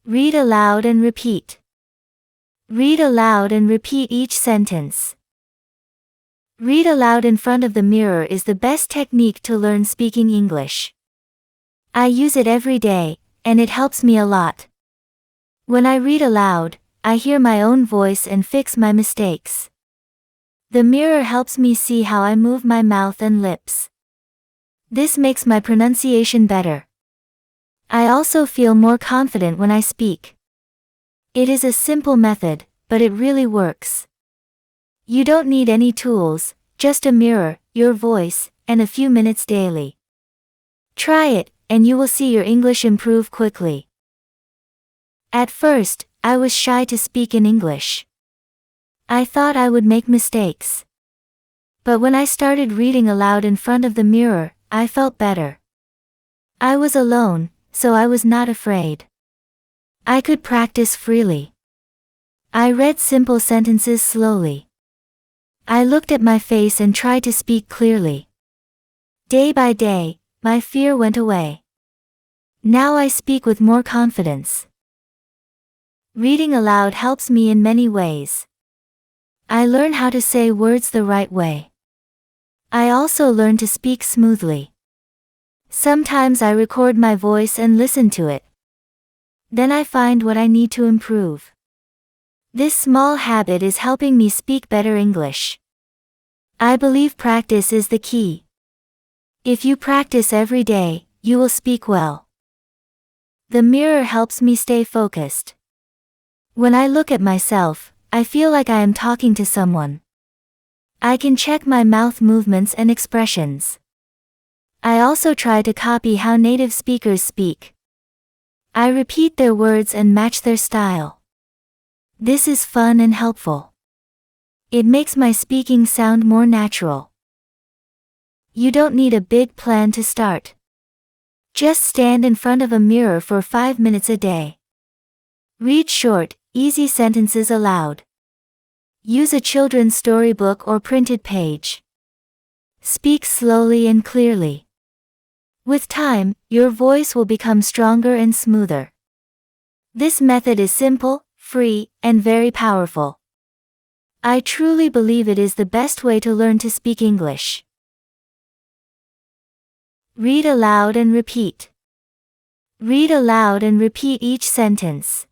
Read aloud and repeat. Read aloud and repeat each sentence. Read aloud in front of the mirror is the best technique to learn speaking English. I use it every day, and it helps me a lot. When I read aloud, I hear my own voice and fix my mistakes. The mirror helps me see how I move my mouth and lips. This makes my pronunciation better. I also feel more confident when I speak. It is a simple method, but it really works. You don't need any tools, just a mirror, your voice, and a few minutes daily. Try it, and you will see your English improve quickly. At first, I was shy to speak in English. I thought I would make mistakes. But when I started reading aloud in front of the mirror, I felt better. I was alone, so I was not afraid. I could practice freely. I read simple sentences slowly. I looked at my face and tried to speak clearly. Day by day, my fear went away. Now I speak with more confidence. Reading aloud helps me in many ways. I learn how to say words the right way. I also learn to speak smoothly. Sometimes I record my voice and listen to it. Then I find what I need to improve. This small habit is helping me speak better English. I believe practice is the key. If you practice every day, you will speak well. The mirror helps me stay focused. When I look at myself, I feel like I am talking to someone. I can check my mouth movements and expressions. I also try to copy how native speakers speak. I repeat their words and match their style. This is fun and helpful. It makes my speaking sound more natural. You don't need a big plan to start. Just stand in front of a mirror for 5 minutes a day. Read short, easy sentences aloud. Use a children's storybook or printed page. Speak slowly and clearly. With time, your voice will become stronger and smoother. This method is simple, free, and very powerful. I truly believe it is the best way to learn to speak English. Read aloud and repeat. Read aloud and repeat each sentence.